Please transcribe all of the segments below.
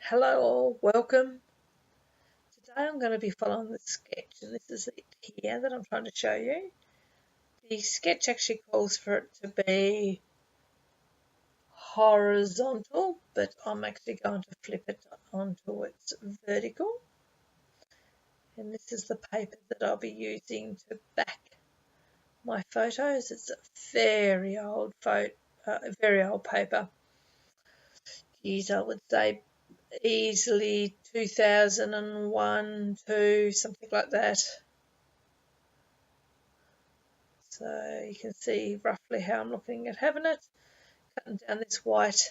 Hello all, welcome. Today I'm going to be following the sketch, and this is it here that I'm trying to show you. The sketch actually calls for it to be horizontal, but I'm actually going to flip it onto its vertical. And this is the paper that I'll be using to back my photos. It's a very old paper. Geez, I would say easily 2001, 2, something like that. So you can see roughly how I'm looking at having it. Cutting down this white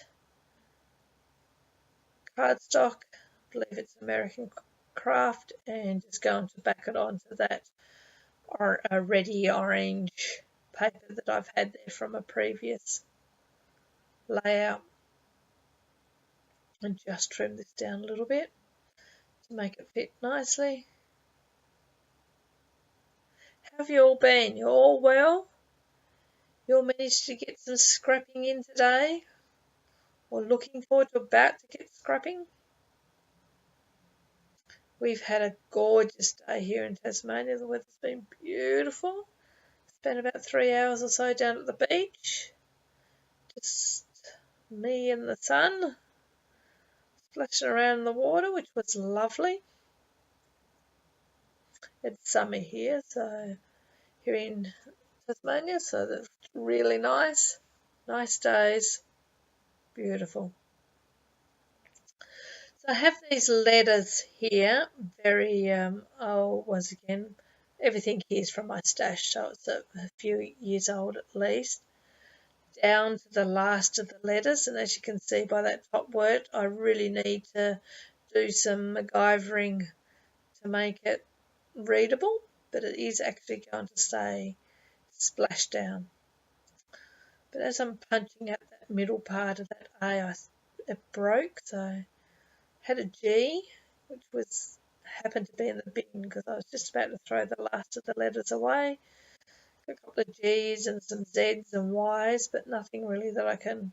cardstock, I believe it's American Craft, and just going to back it onto that ready orange paper that I've had there from a previous layout. And just trim this down a little bit to make it fit nicely. How have you all been? You all well? You all managed to get some scrapping in today? Or looking forward to about to get scrapping? We've had a gorgeous day here in Tasmania. The weather's been beautiful. Spent about 3 hours or so down at the beach. Just me and the sun splashing around in the water, which was lovely. It's summer here, so here in Tasmania, so that's really nice. Nice days. Beautiful. So I have these letters here, very once again, everything here is from my stash, so it's a few years old at least. Down to the last of the letters, and as you can see by that top word, I really need to do some MacGyvering to make it readable, but it is actually going to say splashdown. But as I'm punching out that middle part of that A, it broke, so I had a G, which happened to be in the bin because I was just about to throw the last of the letters away. A couple of G's and some Z's and Y's, but nothing really that I can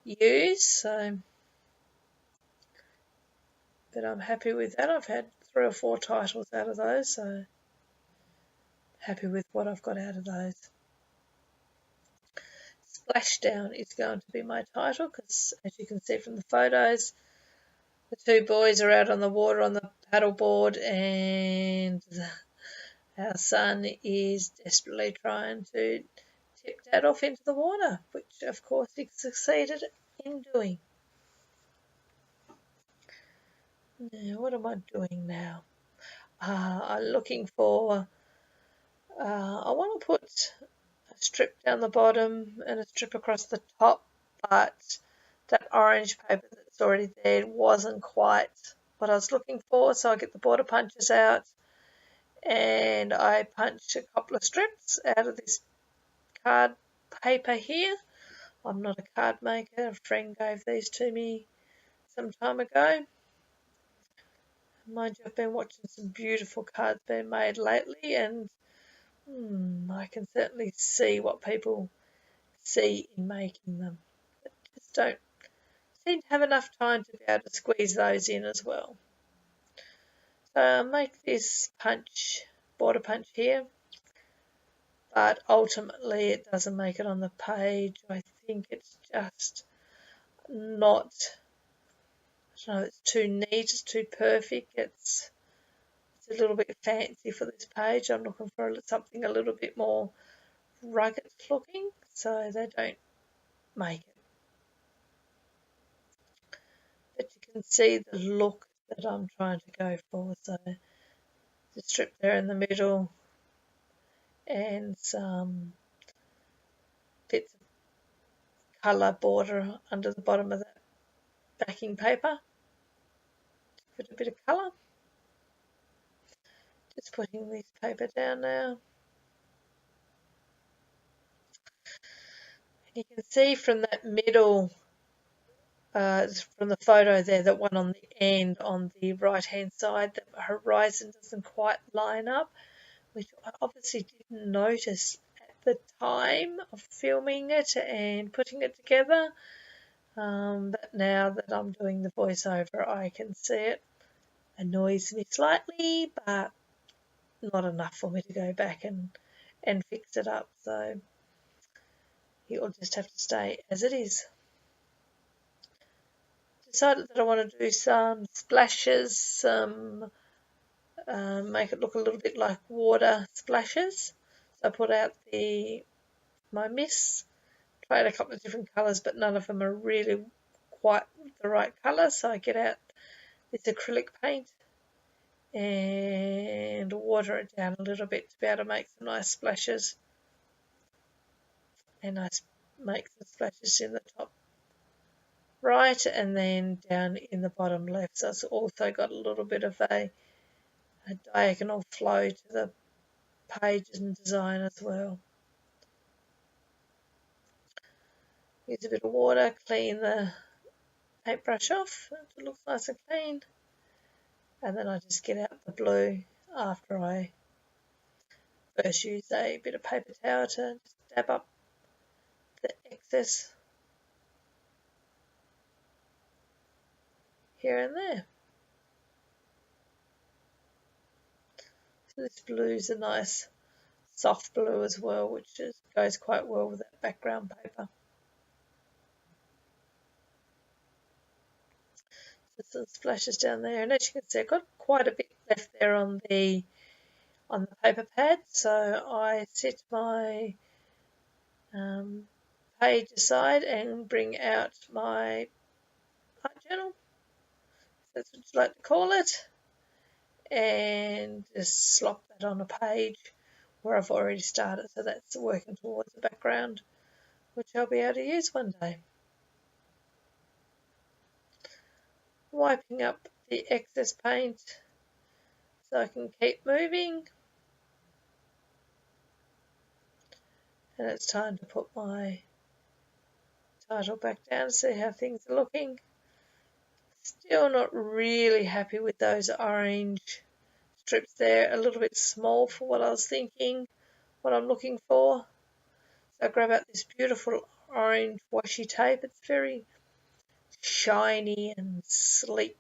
use. So, but I'm happy with that. I've had 3 or 4 titles out of those, so happy with what I've got out of those. Splashdown is going to be my title because, as you can see from the photos, the 2 boys are out on the water on the paddleboard, and our son is desperately trying to tip Dad off into the water, which of course he succeeded in doing. Now, what am I doing now? I'm looking for, I want to put a strip down the bottom and a strip across the top, but that orange paper that's already there wasn't quite what I was looking for, so I get the border punches out and I punch a couple of strips out of this card paper here. I'm not a card maker. A friend gave these to me some time ago. Mind you, I've been watching some beautiful cards being made lately, and I can certainly see what people see in making them. But just don't seem to have enough time to be able to squeeze those in as well. So I'll make this border punch here, but ultimately it doesn't make it on the page. I think it's just not, I don't know, it's too neat, it's too perfect, it's a little bit fancy for this page. I'm looking for something a little bit more rugged looking, so they don't make it. But you can see the look that I'm trying to go for. So the strip there in the middle and some bits of colour border under the bottom of that backing paper. Put a bit of colour. Just putting this paper down now. And you can see from that middle, from the photo there, that one on the end on the right hand side, the horizon doesn't quite line up, which I obviously didn't notice at the time of filming it and putting it together. But now that I'm doing the voiceover, I can see it. Annoys me slightly, but not enough for me to go back and fix it up. So it'll just have to stay as it is. Decided that I want to do some splashes, make it look a little bit like water splashes. So I put out my mists, tried a couple of different colours, but none of them are really quite the right colour. So I get out this acrylic paint and water it down a little bit to be able to make some nice splashes. And I make some splashes in the top right and then down in the bottom left. So it's also got a little bit of a diagonal flow to the page and design as well. Use a bit of water, clean the paintbrush off. It looks nice and clean. And then I just get out the blue after I first use a bit of paper towel to just dab up the excess here and there. So this blue is a nice soft blue as well, which goes quite well with that background paper. So some splashes down there, and as you can see, I've got quite a bit left there on the paper pad. So I set my page aside and bring out my art journal, that's what you like to call it, and just slop that on a page where I've already started. So that's working towards the background, which I'll be able to use one day. Wiping up the excess paint so I can keep moving. And it's time to put my title back down to see how things are looking. Still not really happy with those orange strips there, a little bit small for what I was thinking, what I'm looking for. So I grab out this beautiful orange washi tape. It's very shiny and slick,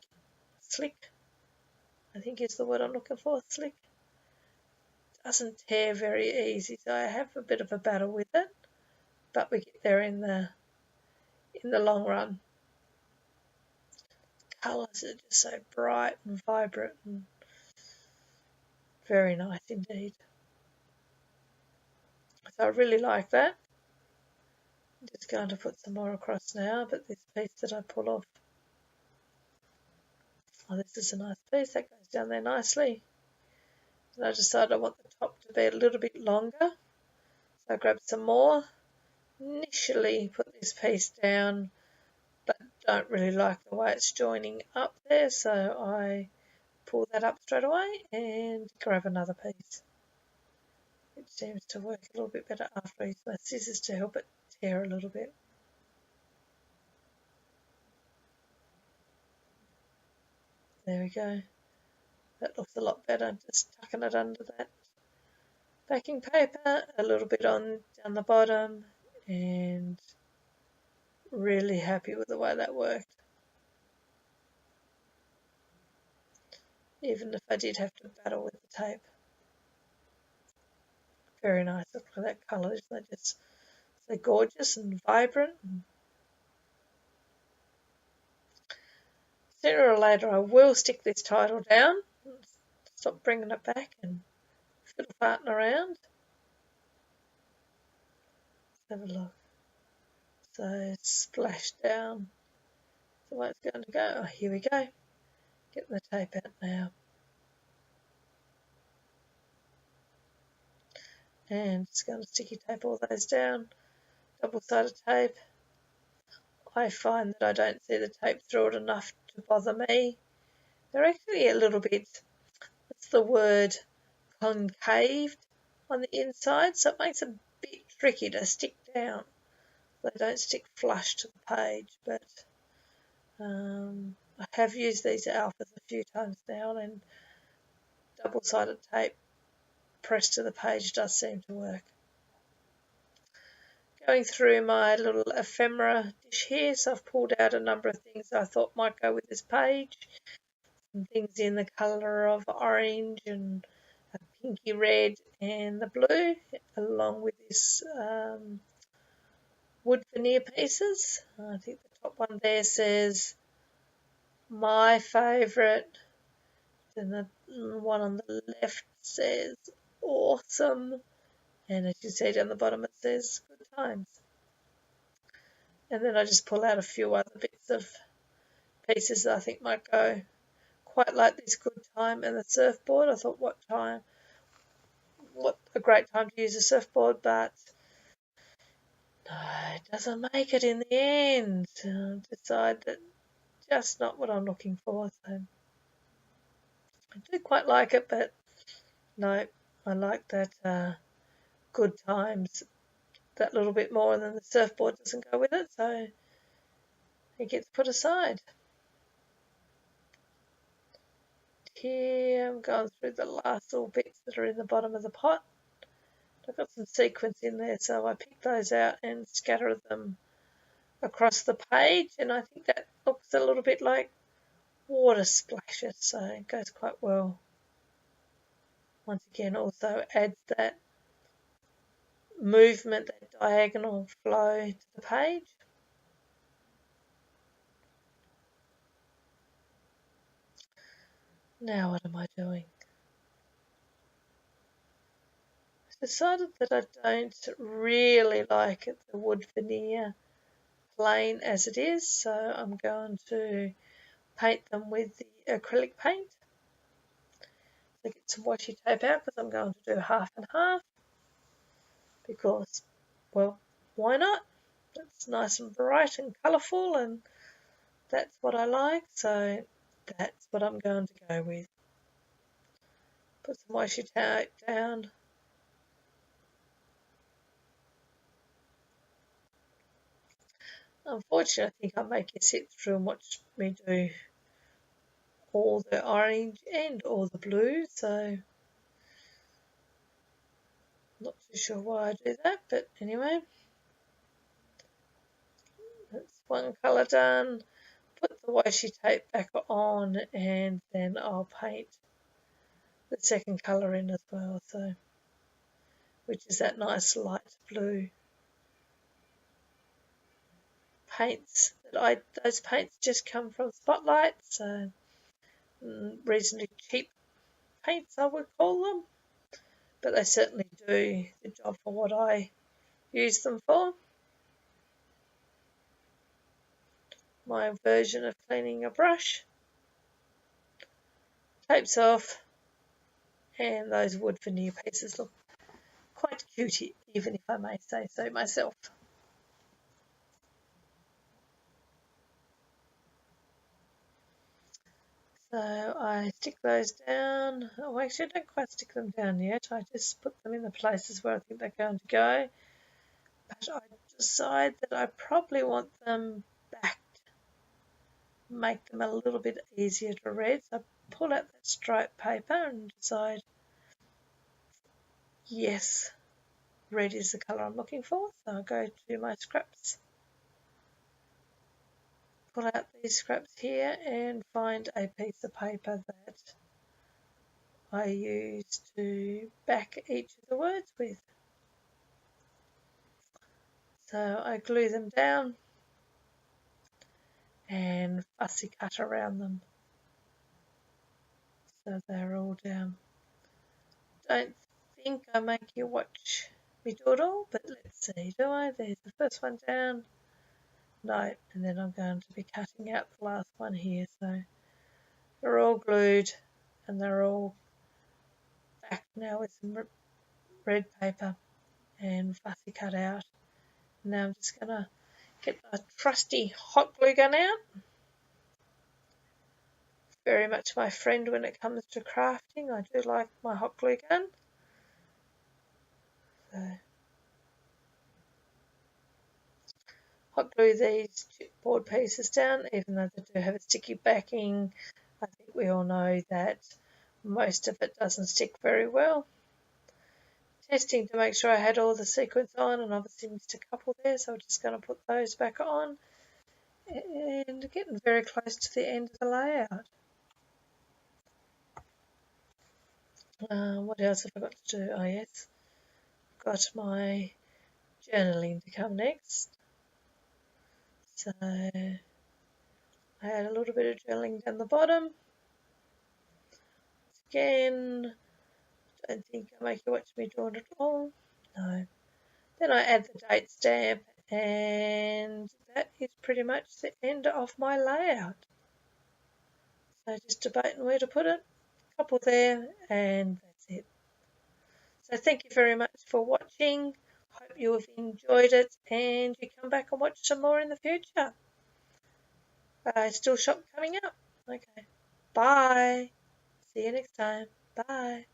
I think is the word I'm looking for, slick. Doesn't tear very easy, so I have a bit of a battle with it, but we get there in the long run. Colours are just so bright and vibrant and very nice indeed. So I really like that. I'm just going to put some more across now, but this piece that I pull off, oh, this is a nice piece, that goes down there nicely. And I decided I want the top to be a little bit longer, so I grabbed some more. Initially put this piece down, but don't really like the way it's joining up there, so I pull that up straight away and grab another piece. It seems to work a little bit better after I use my scissors to help it tear a little bit. There we go. That looks a lot better, just tucking it under that backing paper, a little bit on down the bottom, and really happy with the way that worked. Even if I did have to battle with the tape. Very nice. Look at that colour, isn't it? Just so gorgeous and vibrant. Sooner or later I will stick this title down, stop bringing it back and fiddle farting around. Let's have a look. So splash down. So where it's going to go. Oh, here we go. Getting the tape out now. And just going to sticky tape all those down. Double-sided tape. I find that I don't see the tape through it enough to bother me. They're actually a little bit, what's the word, concaved on the inside, so it makes it a bit tricky to stick down. They don't stick flush to the page, but I have used these alphas a few times now, and double-sided tape pressed to the page does seem to work. going through my little ephemera dish here, so I've pulled out a number of things I thought might go with this page. Some things in the colour of orange and a pinky red and the blue, along with this wood veneer pieces. I think the top one there says my favourite, and the one on the left says awesome, and as you see down the bottom it says good times. And then I just pull out a few other bits of pieces that I think might go quite like this good time and the surfboard. I thought what a great time to use a surfboard, but no, it doesn't make it in the end. Decide that just not what I'm looking for. So I do quite like it, but no, I like that good times that little bit more, and then the surfboard doesn't go with it, so it gets put aside. Here I'm going through the last little bits that are in the bottom of the pot. I've got some sequins in there, so I pick those out and scatter them across the page, and I think that looks a little bit like water splashes, so it goes quite well. Once again, also adds that movement, that diagonal flow to the page. Now what am I doing? I've decided that I don't really like it, the wood veneer plain as it is, so I'm going to paint them with the acrylic paint. So get some washi tape out because I'm going to do half and half, because, well, why not? It's nice and bright and colourful, and that's what I like, so that's what I'm going to go with. Put some washi tape down. Unfortunately, I think I'll make you sit through and watch me do all the orange and all the blue, so not too sure why I do that, but anyway. That's one colour done. Put the washi tape back on, and then I'll paint the second colour in as well, so which is that nice light blue. Paints that those paints just come from Spotlight, so reasonably cheap paints I would call them, but they certainly do the job for what I use them for. My version of cleaning a brush. Tapes off, and those wood veneer pieces look quite cutie, even if I may say so myself. So I stick those down. Oh, actually, I don't quite stick them down yet. I just put them in the places where I think they're going to go. But I decide that I probably want them backed, make them a little bit easier to read. So I pull out that striped paper and decide, yes, red is the colour I'm looking for. So I go to my scraps, pull out these scraps here and find a piece of paper that I use to back each of the words with. So I glue them down and fussy cut around them so they're all down. Don't think I make you watch me do it all, but let's see, do I? There's the first one down. No, and then I'm going to be cutting out the last one here, so they're all glued and they're all backed now with some red paper and fussy cut out. Now I'm just going to get my trusty hot glue gun out. Very much my friend when it comes to crafting. I do like my hot glue gun. So, hot glue these chipboard pieces down, even though they do have a sticky backing. I think we all know that most of it doesn't stick very well. testing to make sure I had all the sequins on, and obviously missed a couple there, so I'm just going to put those back on. And getting very close to the end of the layout. What else have I got to do? Oh yes, got my journaling to come next. So I add a little bit of journaling down the bottom. Again, don't think I make you watch me draw it all. No. Then I add the date stamp, and that is pretty much the end of my layout. So just debating where to put it. A couple there, and that's it. So thank you very much for watching. Hope you have enjoyed it, and you come back and watch some more in the future. Still shop coming up. Okay. Bye. See you next time. Bye.